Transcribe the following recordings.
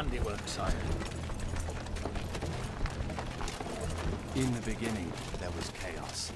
handiwork, sire. In the beginning, there was chaos.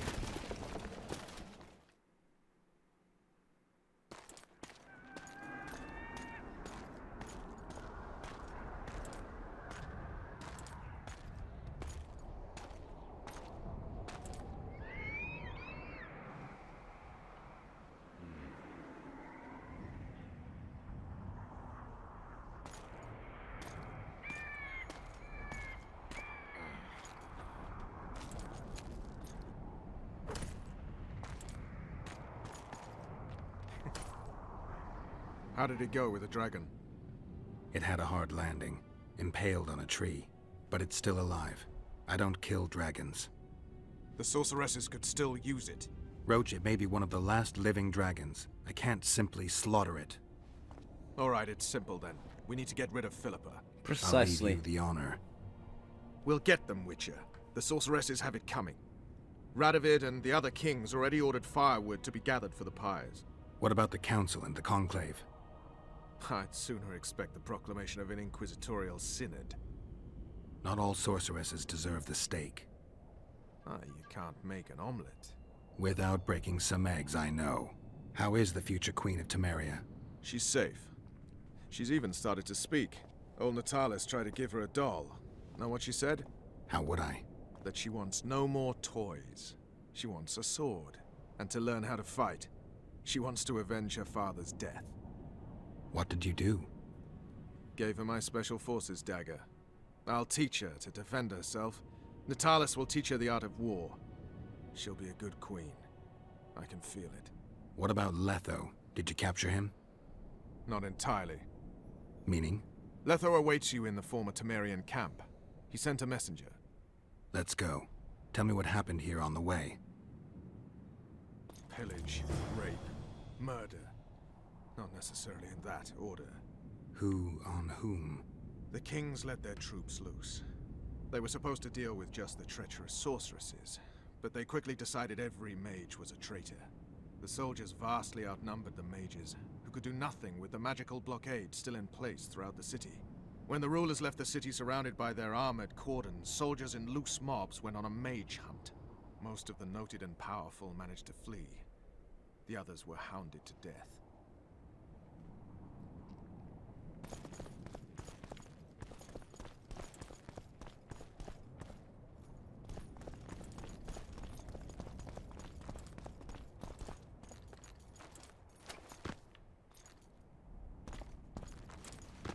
How did it go with the dragon? It had a hard landing, impaled on a tree, but it's still alive. I don't kill dragons. The sorceresses could still use it. Roach, it may be one of the last living dragons. I can't simply slaughter it. Alright, it's simple then. We need to get rid of Philippa. Precisely. I'll leave you the honor. We'll get them, Witcher. The sorceresses have it coming. Radovid and the other kings already ordered firewood to be gathered for the pyres. What about the council and the conclave? I'd sooner expect the proclamation of an inquisitorial synod. Not all sorceresses deserve the stake. You can't make an omelette. Without breaking some eggs, I know. How is the future queen of Temeria? She's safe. She's even started to speak. Old Natalis tried to give her a doll. Know what she said? How would I? That she wants no more toys. She wants a sword. And to learn how to fight. She wants to avenge her father's death. What did you do? Gave her my special forces dagger. I'll teach her to defend herself. Natalis will teach her the art of war. She'll be a good queen. I can feel it. What about Letho? Did you capture him? Not entirely. Meaning? Letho awaits you in the former Temerian camp. He sent a messenger. Let's go. Tell me what happened here on the way. Pillage, rape, murder. Not necessarily in that order. Who on whom? The kings let their troops loose. They were supposed to deal with just the treacherous sorceresses, but they quickly decided every mage was a traitor. The soldiers vastly outnumbered the mages, who could do nothing with the magical blockade still in place throughout the city. When the rulers left the city surrounded by their armored cordons, soldiers in loose mobs went on a mage hunt. Most of the noted and powerful managed to flee. The others were hounded to death.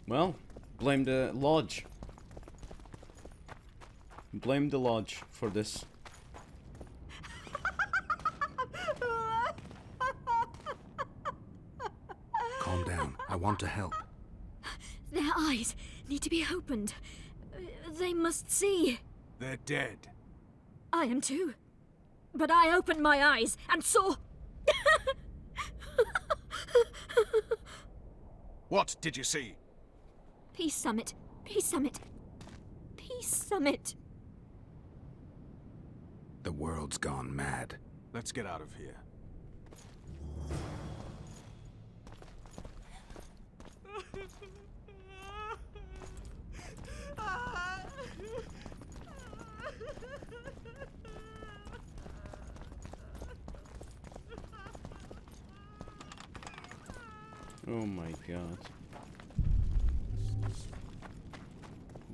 Well, blame the lodge. Blame the lodge for this. Calm down. I want to help. Their eyes need to be opened. They must see. They're dead. I am too. But I opened my eyes and saw... What did you see? Peace Summit. Peace Summit. Peace Summit. The world's gone mad. Let's get out of here. Oh my god.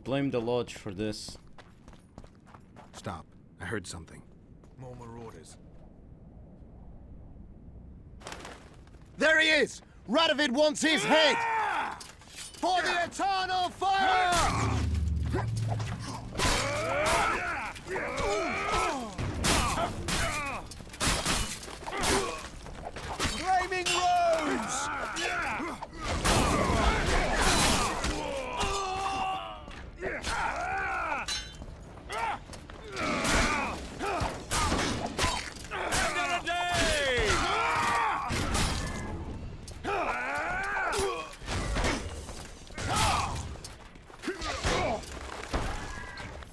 Blame the lodge for this. Stop. I heard something. More marauders. There he is! Radovid wants his head! For the eternal fire! Flaming rose!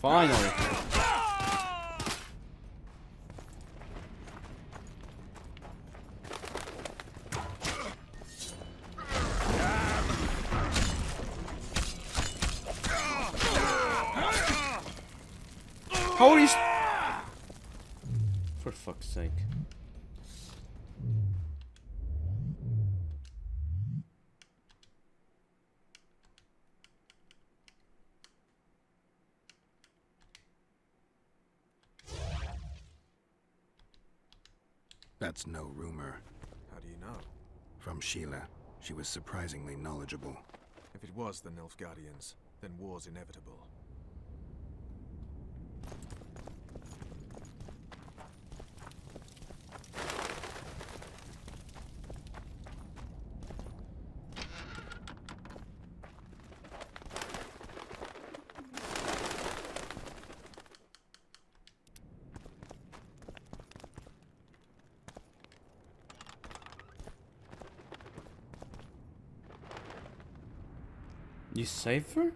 Finally. How are you? For fuck's sake. That's no rumor. How do you know? From Sheila. She was surprisingly knowledgeable. If it was the Nilfgaardians, then war's inevitable. You saved her?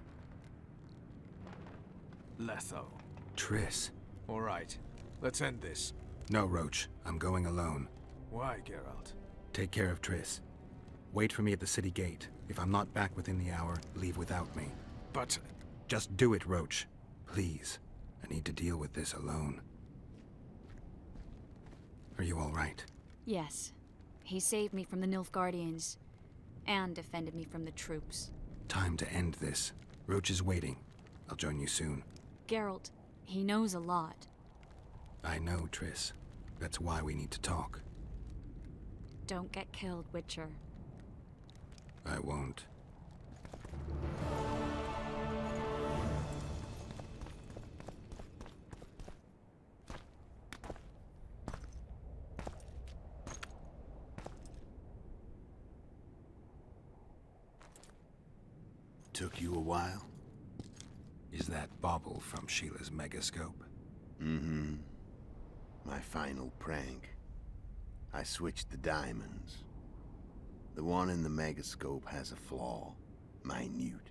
Letho. Triss. All right, let's end this. No, Roach. I'm going alone. Why, Geralt? Take care of Triss. Wait for me at the city gate. If I'm not back within the hour, leave without me. But... Just do it, Roach. Please. I need to deal with this alone. Are you all right? Yes. He saved me from the Nilfgaardians. And defended me from the troops. Time to end this. Roach is waiting. I'll join you soon. Geralt, he knows a lot. I know, Triss. That's why we need to talk. Don't get killed, Witcher. I won't. Took you a while? Is that bauble from Sheila's megascope? Mm-hmm. My final prank. I switched the diamonds. The one in the megascope has a flaw. Minute.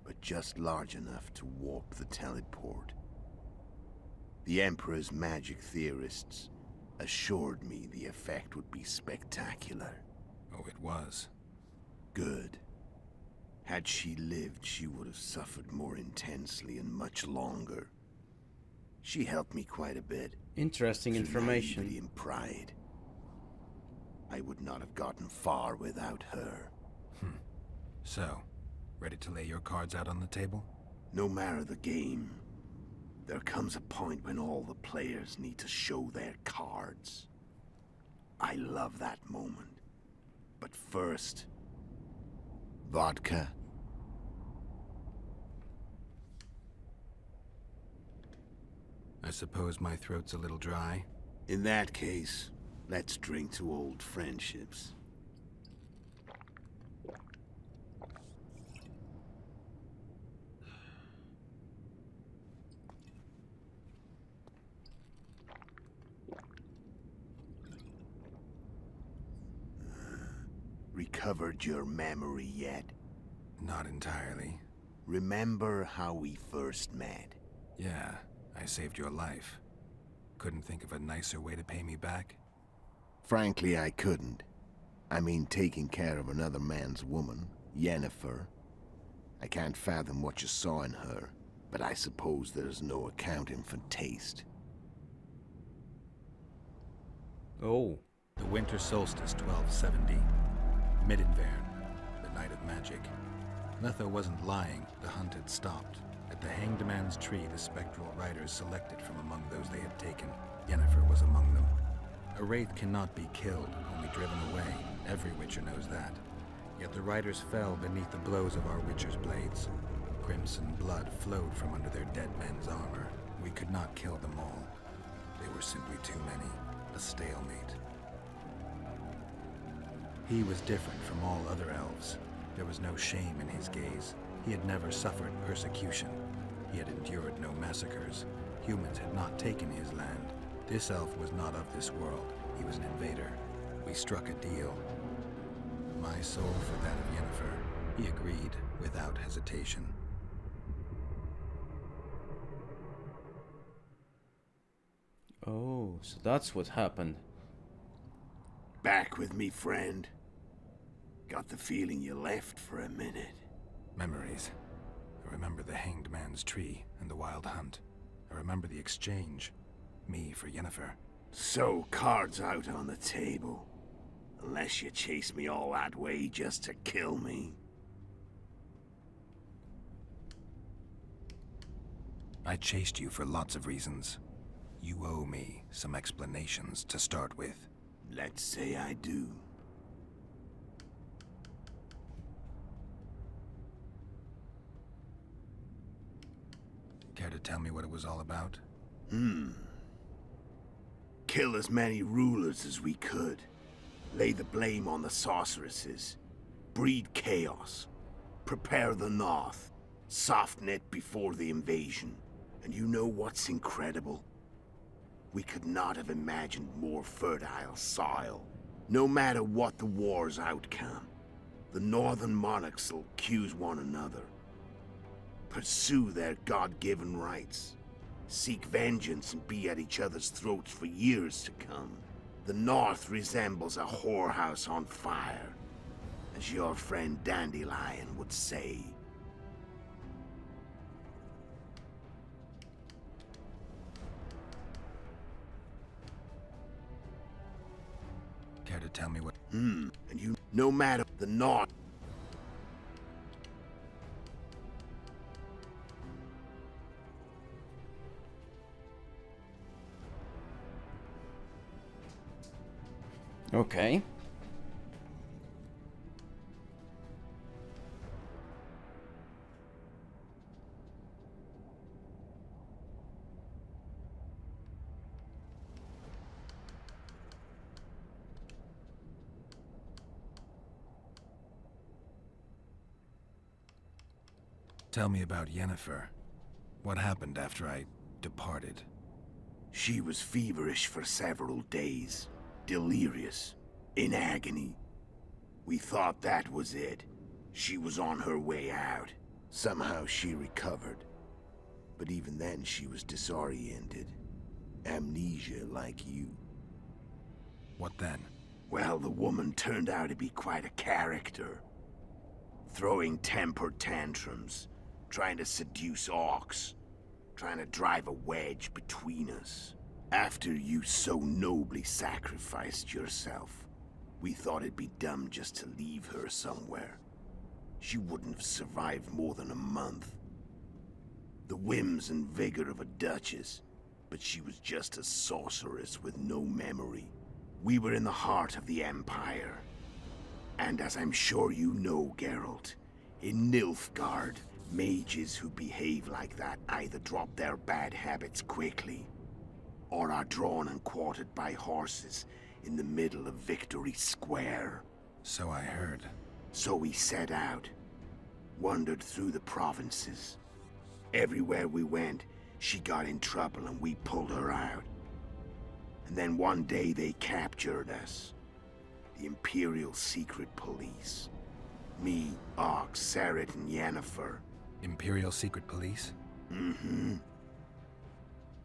But just large enough to warp the teleport. The Emperor's magic theorists assured me the effect would be spectacular. Oh, it was. Good. Had she lived, she would have suffered more intensely and much longer. She helped me quite a bit. Interesting through information. naivety and pride. I would not have gotten far without her. So, ready to lay your cards out on the table? No matter the game, there comes a point when all the players need to show their cards. I love that moment. But first... vodka. I suppose my throat's a little dry. In that case, let's drink to old friendships. Recovered your memory yet? Not entirely. Remember how we first met? Yeah, I saved your life. Couldn't think of a nicer way to pay me back? Frankly, I couldn't. I mean, taking care of another man's woman, Yennefer. I can't fathom what you saw in her, but I suppose there's no accounting for taste. Oh. The winter solstice 1270. Midinvern, the night of magic. Letho wasn't lying, the hunt had stopped. At the Hanged Man's Tree, the spectral riders selected from among those they had taken. Yennefer was among them. A wraith cannot be killed, only driven away. Every Witcher knows that. Yet the riders fell beneath the blows of our Witcher's blades. Crimson blood flowed from under their dead men's armor. We could not kill them all. They were simply too many. A stalemate. He was different from all other elves. There was no shame in his gaze. He had never suffered persecution. He had endured no massacres. Humans had not taken his land. This elf was not of this world. He was an invader. We struck a deal. My soul for that of Yennefer. He agreed without hesitation. Oh, so that's what happened. Back with me, friend. Got the feeling you left for a minute. Memories. I remember the Hanged Man's Tree and the Wild Hunt. I remember the exchange. Me for Yennefer. So, cards out on the table. Unless you chase me all that way just to kill me. I chased you for lots of reasons. You owe me some explanations to start with. Let's say I do. Care to tell me what it was all about? Kill as many rulers as we could. Lay the blame on the sorceresses. Breed chaos. Prepare the North. Soften it before the invasion. And you know what's incredible? We could not have imagined more fertile soil. No matter what the war's outcome, the northern monarchs will accuse one another. Pursue their God-given rights. Seek vengeance and be at each other's throats for years to come. The North resembles a whorehouse on fire, as your friend Dandelion would say. Care to tell me what... And you, no matter the North... Okay. Tell me about Yennefer. What happened after I departed? She was feverish for several days. Delirious. In agony. We thought that was it. She was on her way out. Somehow she recovered. But even then she was disoriented. Amnesia like you. What then? Well, the woman turned out to be quite a character. Throwing temper tantrums. Trying to seduce orcs. Trying to drive a wedge between us. After you so nobly sacrificed yourself, we thought it'd be dumb just to leave her somewhere. She wouldn't have survived more than a month. The whims and vigor of a duchess, but she was just a sorceress with no memory. We were in the heart of the Empire. And as I'm sure you know, Geralt, in Nilfgaard, mages who behave like that either drop their bad habits quickly, or are drawn and quartered by horses in the middle of Victory Square. So I heard. So we set out, wandered through the provinces. Everywhere we went, she got in trouble and we pulled her out. And then one day they captured us. The Imperial Secret Police. Me, Ox, Serret, and Yennefer. Imperial Secret Police? Mm-hmm.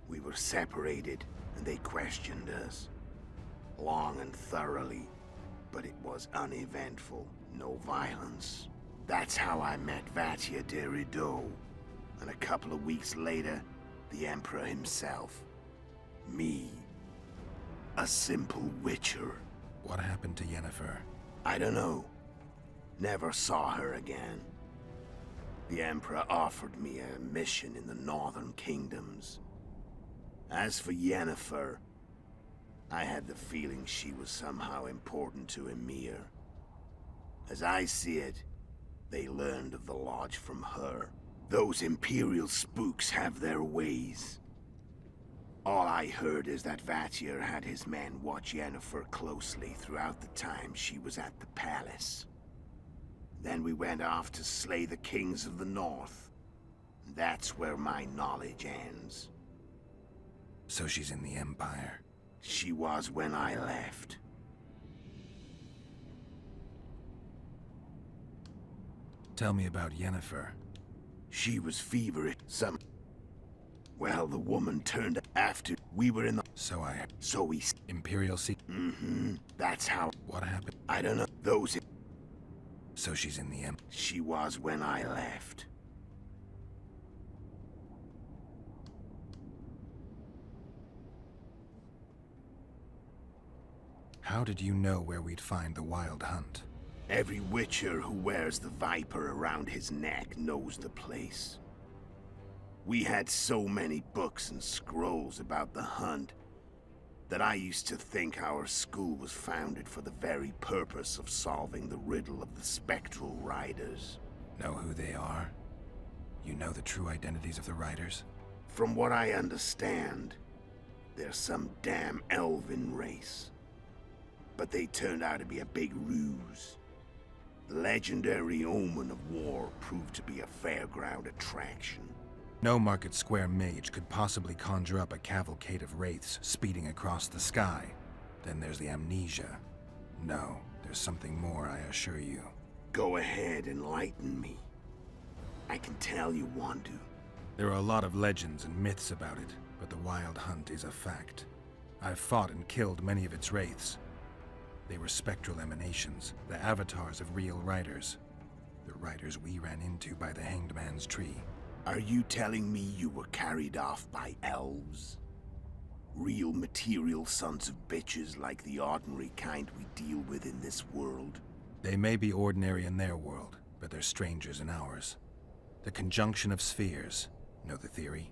We were separated, and they questioned us. Long and thoroughly, but it was uneventful, no violence. That's how I met Vatia de Rideau, and a couple of weeks later, the Emperor himself. Me. A simple witcher. What happened to Yennefer? I don't know. Never saw her again. The Emperor offered me a mission in the Northern Kingdoms. As for Yennefer, I had the feeling she was somehow important to Emir. As I see it, they learned of the Lodge from her. Those Imperial spooks have their ways. All I heard is that Vatir had his men watch Yennefer closely throughout the time she was at the palace. Then we went off to slay the kings of the North. That's where my knowledge ends. So she's in the Empire. She was when I left. Tell me about Yennefer. She was feverish. Well, the woman turned after we were in the... So we... Imperial Secret... Mm-hmm. That's how... What happened? I don't know. Those... So she's in the Empire. She was when I left. How did you know where we'd find the Wild Hunt? Every witcher who wears the viper around his neck knows the place. We had so many books and scrolls about the hunt that I used to think our school was founded for the very purpose of solving the riddle of the spectral riders. Know who they are? You know the true identities of the riders? From what I understand, they're some damn elven race. But they turned out to be a big ruse. The legendary omen of war proved to be a fairground attraction. No Market Square mage could possibly conjure up a cavalcade of wraiths speeding across the sky. Then there's the amnesia. No, there's something more, I assure you. Go ahead, enlighten me. I can tell you want to. There are a lot of legends and myths about it, but the Wild Hunt is a fact. I've fought and killed many of its wraiths. They were spectral emanations, the avatars of real riders. The riders we ran into by the Hanged Man's Tree. Are you telling me you were carried off by elves? Real material sons of bitches like the ordinary kind we deal with in this world? They may be ordinary in their world, but they're strangers in ours. The conjunction of spheres. Know the theory?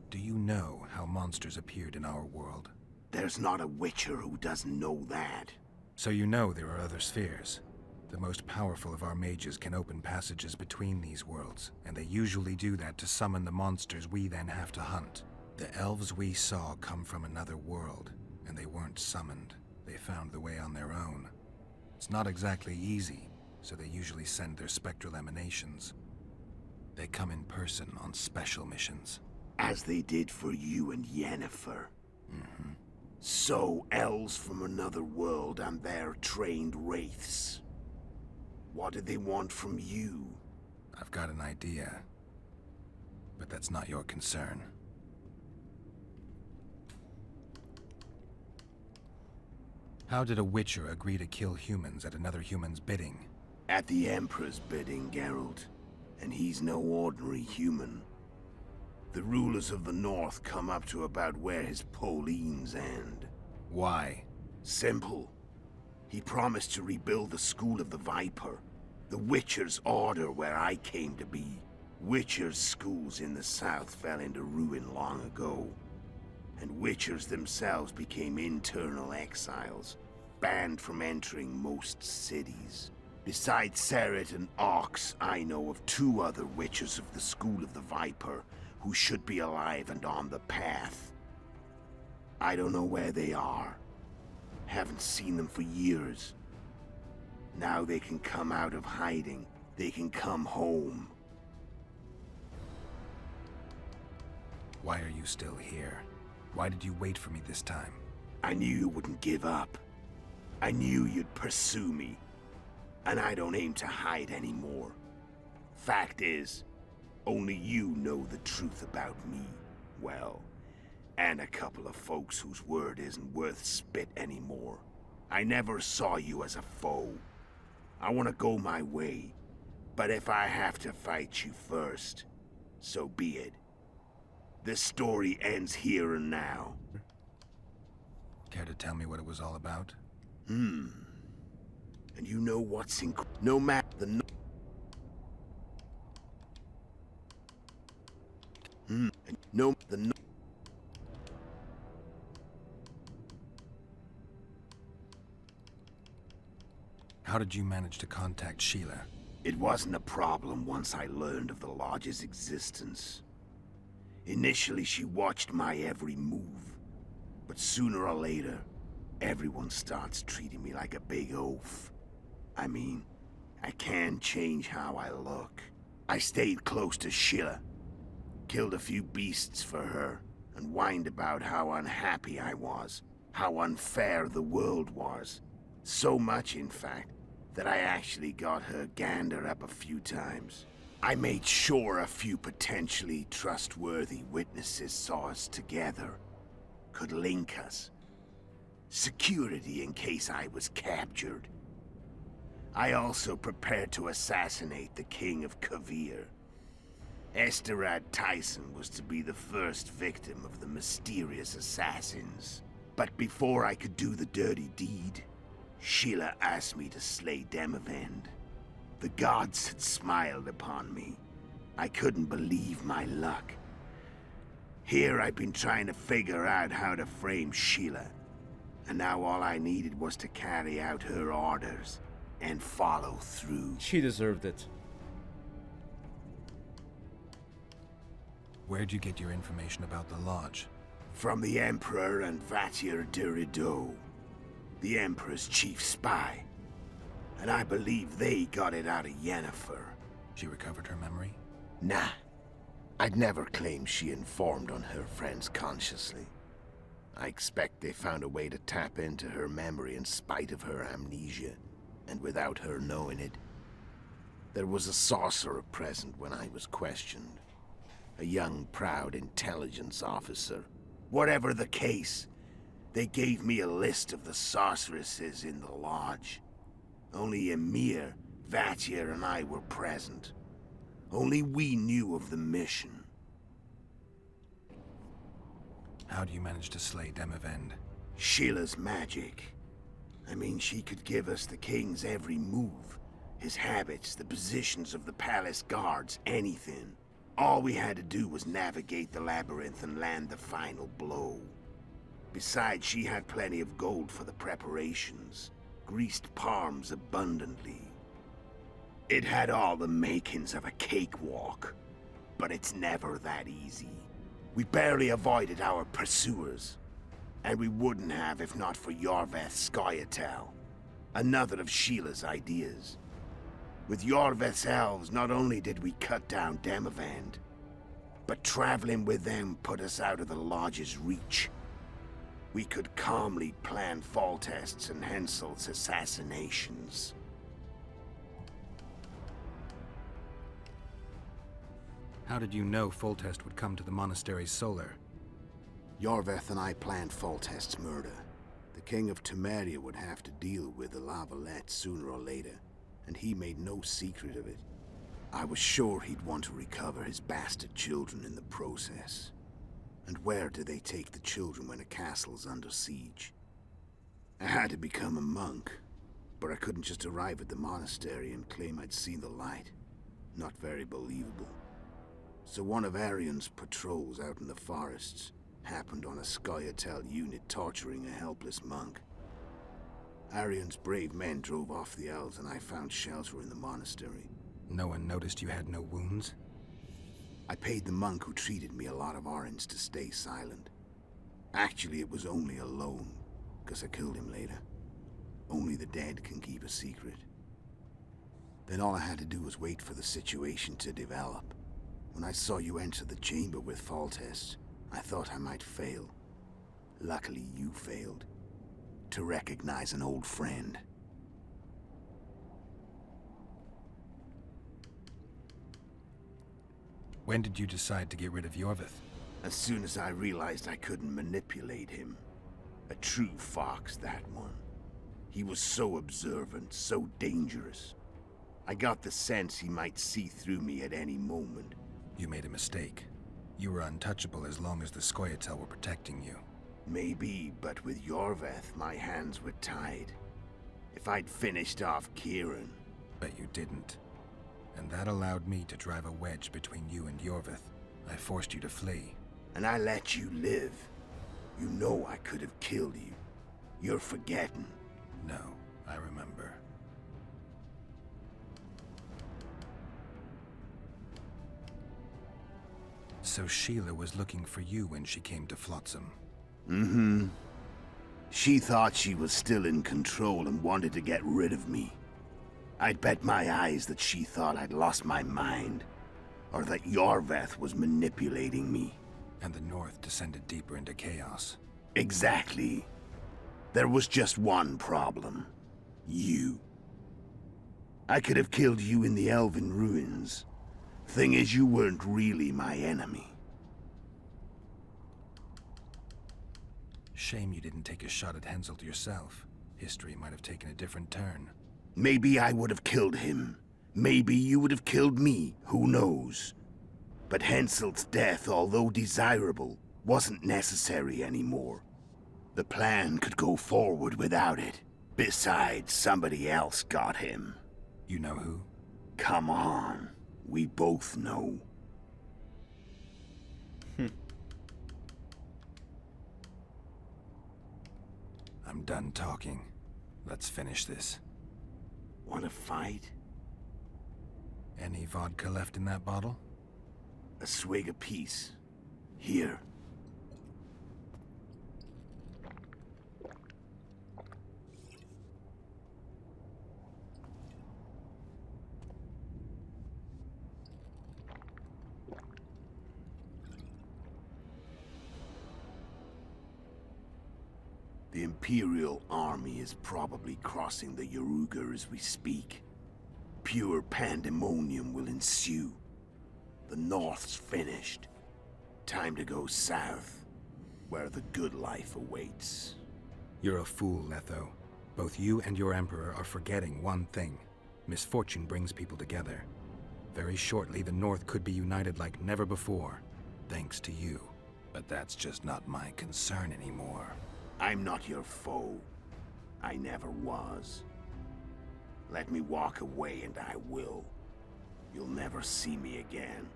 Do you know how monsters appeared in our world? There's not a witcher who doesn't know that. So you know there are other spheres. The most powerful of our mages can open passages between these worlds, and they usually do that to summon the monsters we then have to hunt. The elves we saw come from another world, and they weren't summoned. They found the way on their own. It's not exactly easy, so they usually send their spectral emanations. They come in person on special missions. As they did for you and Yennefer. Mm-hmm. So, elves from another world and their trained wraiths. What do they want from you? I've got an idea, but that's not your concern. How did a witcher agree to kill humans at another human's bidding? At the Emperor's bidding, Geralt. And he's no ordinary human. The rulers of the North come up to about where his Pauline's end. Why? Simple. He promised to rebuild the School of the Viper, the Witcher's order where I came to be. Witcher's schools in the south fell into ruin long ago, and Witchers themselves became internal exiles, banned from entering most cities. Besides Seret and Ox, I know of 2 other Witchers of the School of the Viper who should be alive and on the path. I don't know where they are. Haven't seen them for years. Now they can come out of hiding. They can come home. Why are you still here? Why did you wait for me this time? I knew you wouldn't give up. I knew you'd pursue me. And I don't aim to hide anymore. Fact is, only you know the truth about me. Well, and a couple of folks whose word isn't worth spit anymore. I never saw you as a foe. I want to go my way, but if I have to fight you first, so be it. This story ends here and now. Care to tell me what it was all about? And you know what's no matter the How did you manage to contact Sheila? It wasn't a problem once I learned of the Lodge's existence. Initially, she watched my every move. But sooner or later, everyone starts treating me like a big oaf. I mean, I can't change how I look. I stayed close to Sheila, killed a few beasts for her, and whined about how unhappy I was, how unfair the world was. So much, in fact, that I actually got her gander up a few times. I made sure a few potentially trustworthy witnesses saw us together, could link us. Security in case I was captured. I also prepared to assassinate the King of Kavir. Esterad Tyson was to be the first victim of the mysterious assassins. But before I could do the dirty deed, Sheila asked me to slay Demavend. The gods had smiled upon me. I couldn't believe my luck. Here I've been trying to figure out how to frame Sheila, and now all I needed was to carry out her orders and follow through. She deserved it. Where'd you get your information about the lodge? From the Emperor and Vatir de Rideau, the Emperor's chief spy. And I believe they got it out of Yennefer. She recovered her memory? Nah. I'd never claim she informed on her friends consciously. I expect they found a way to tap into her memory in spite of her amnesia, and without her knowing it. There was a sorcerer present when I was questioned. A young, proud intelligence officer. Whatever the case, they gave me a list of the sorceresses in the lodge. Only Emir, Vatir, and I were present. Only we knew of the mission. How do you manage to slay Demavend? Sheila's magic. I mean, she could give us the king's every move. His habits, the positions of the palace guards, anything. All we had to do was navigate the labyrinth and land the final blow. Besides, she had plenty of gold for the preparations. Greased palms abundantly. It had all the makings of a cakewalk. But it's never that easy. We barely avoided our pursuers. And we wouldn't have if not for Yorveth's Scoia'tael. Another of Sheila's ideas. With Yorveth's elves, not only did we cut down Demavend, but traveling with them put us out of the Lodge's reach. We could calmly plan Foltest's and Henselt's assassinations. How did you know Foltest would come to the monastery's solar? Yorveth and I planned Foltest's murder. The King of Temeria would have to deal with the La Valette sooner or later, and he made no secret of it. I was sure he'd want to recover his bastard children in the process. And where do they take the children when a castle's under siege? I had to become a monk, but I couldn't just arrive at the monastery and claim I'd seen the light. Not very believable. So one of Arian's patrols out in the forests happened on a Scoia'tael unit torturing a helpless monk. Arian's brave men drove off the elves and I found shelter in the monastery. No one noticed you had no wounds? I paid the monk who treated me a lot of orange to stay silent. Actually, it was only a loan, because I killed him later. Only the dead can keep a secret. Then all I had to do was wait for the situation to develop. When I saw you enter the chamber with Foltest, I thought I might fail. Luckily, you failed. To recognize an old friend. When did you decide to get rid of Yorveth? As soon as I realized I couldn't manipulate him. A true fox, that one. He was so observant, so dangerous. I got the sense he might see through me at any moment. You made a mistake. You were untouchable as long as the Scoia'tael were protecting you. Maybe, but with Yorveth, my hands were tied. If I'd finished off Kieran... But you didn't. And that allowed me to drive a wedge between you and Yorveth. I forced you to flee. And I let you live. You know I could have killed you. You're forgetting. No, I remember. So Sheila was looking for you when she came to Flotsam. Mm-hmm. She thought she was still in control and wanted to get rid of me. I'd bet my eyes that she thought I'd lost my mind, or that Yorveth was manipulating me. And the North descended deeper into chaos. Exactly. There was just one problem. You. I could have killed you in the Elven ruins. Thing is, you weren't really my enemy. Shame you didn't take a shot at Henselt yourself. History might have taken a different turn. Maybe I would have killed him. Maybe you would have killed me, who knows? But Henselt's death, although desirable, wasn't necessary anymore. The plan could go forward without it. Besides, somebody else got him. You know who? Come on. We both know. I'm done talking. Let's finish this. Want to fight? Any vodka left in that bottle? A swig apiece. Here. The Imperial army is probably crossing the Yaruga as we speak. Pure pandemonium will ensue. The North's finished. Time to go south, where the good life awaits. You're a fool, Letho. Both you and your Emperor are forgetting one thing. Misfortune brings people together. Very shortly, the North could be united like never before, thanks to you. But that's just not my concern anymore. I'm not your foe. I never was. Let me walk away and I will. You'll never see me again.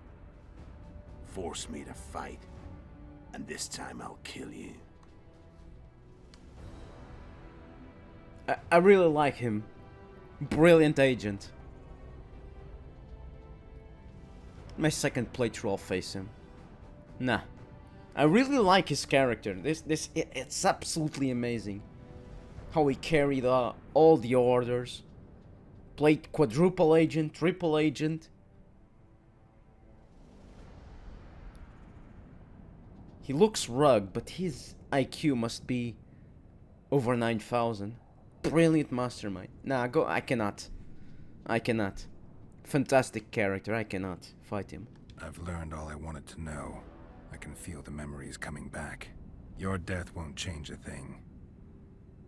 Force me to fight, and this time I'll kill you. I really like him. Brilliant agent. My second playthrough, I'll face him. Nah. I really like his character. It's absolutely amazing. How he carried all the orders. Played quadruple agent, triple agent. He looks rugged, but his IQ must be over 9,000. Brilliant mastermind. Nah, go. I cannot. Fantastic character. I cannot fight him. I've learned all I wanted to know. I can feel the memories coming back. Your death won't change a thing.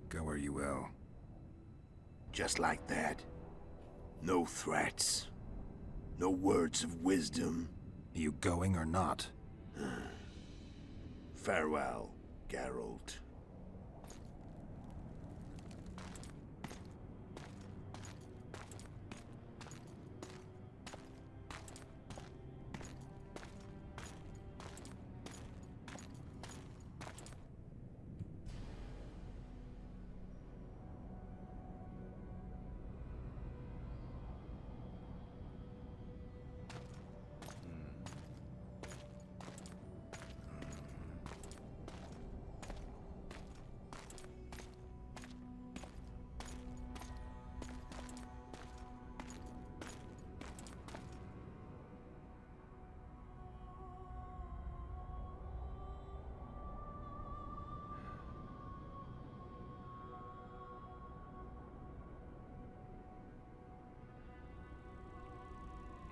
Go where you will. Just like that. No threats. No words of wisdom. You going or not? Farewell, Geralt.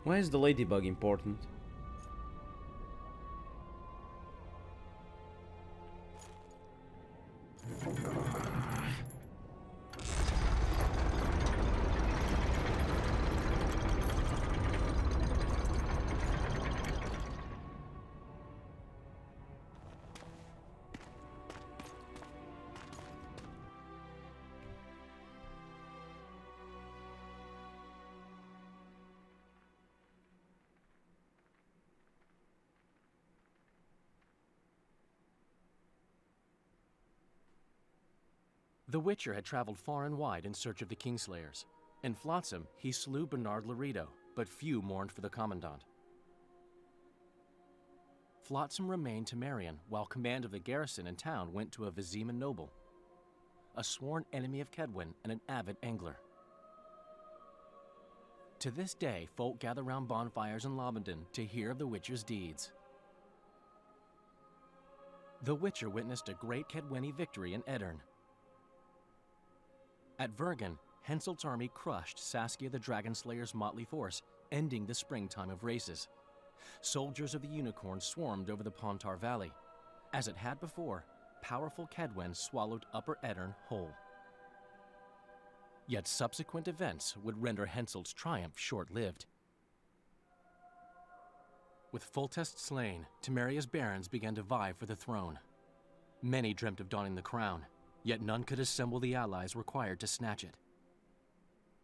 Why is the ladybug important? The Witcher had traveled far and wide in search of the Kingslayers. In Flotsam, he slew Bernard Laredo, but few mourned for the Commandant. Flotsam remained to Marion, while command of the garrison and town went to a Vizima noble, a sworn enemy of Kedwen and an avid angler. To this day, folk gather round bonfires in Lobenden to hear of the Witcher's deeds. The Witcher witnessed a great Kedweni victory in Edirn. At Vergen, Henselt's army crushed Saskia the Dragonslayer's motley force, ending the springtime of races. Soldiers of the Unicorn swarmed over the Pontar Valley. As it had before, powerful Kedwen swallowed Upper Edirn whole. Yet subsequent events would render Henselt's triumph short-lived. With Foltest slain, Temeria's barons began to vie for the throne. Many dreamt of donning the crown, yet none could assemble the allies required to snatch it.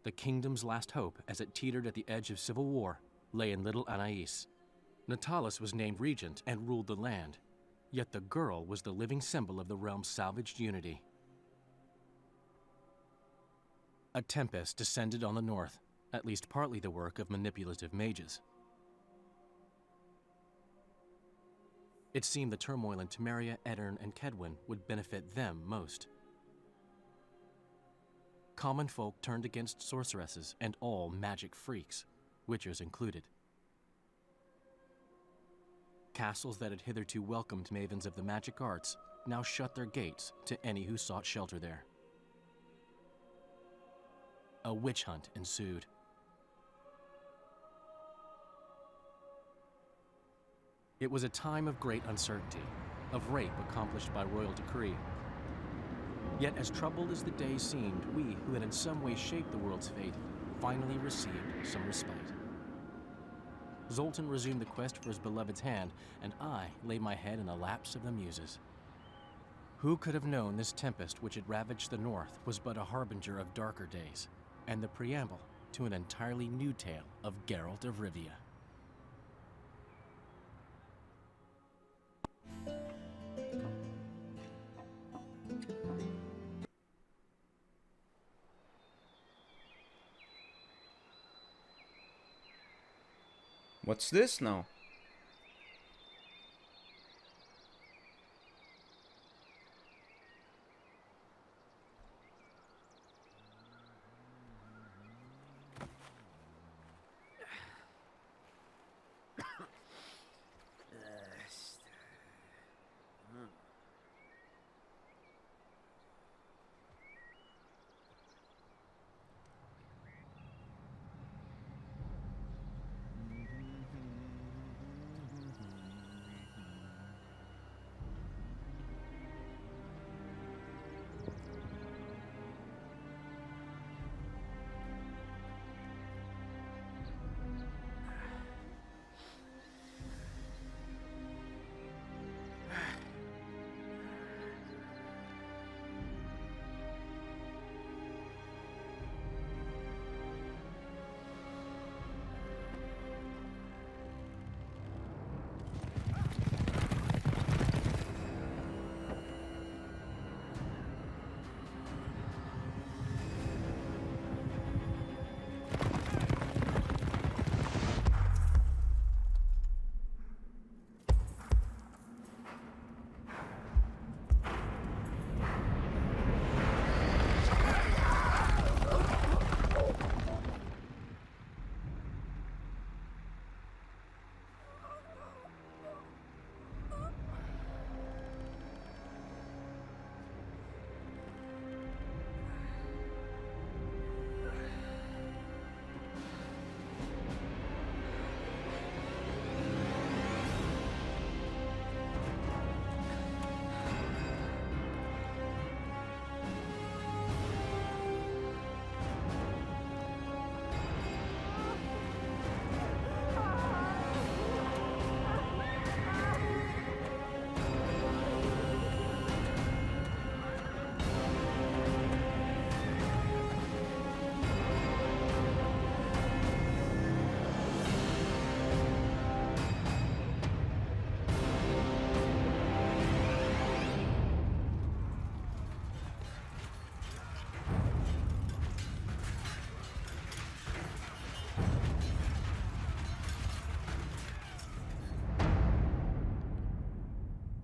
The kingdom's last hope, as it teetered at the edge of civil war, lay in little Anais. Natalis was named regent and ruled the land, yet the girl was the living symbol of the realm's salvaged unity. A tempest descended on the north, at least partly the work of manipulative mages. It seemed the turmoil in Temeria, Edirn, and Kedwin would benefit them most. Common folk turned against sorceresses and all magic freaks, witchers included. Castles that had hitherto welcomed mavens of the magic arts now shut their gates to any who sought shelter there. A witch hunt ensued. It was a time of great uncertainty, of rape accomplished by royal decree. Yet as troubled as the days seemed, we, who had in some way shaped the world's fate, finally received some respite. Zoltan resumed the quest for his beloved's hand, and I laid my head in the laps of the muses. Who could have known this tempest which had ravaged the north was but a harbinger of darker days, and the preamble to an entirely new tale of Geralt of Rivia. What's this now?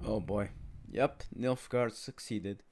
Oh boy. Yep, Nilfgaard succeeded.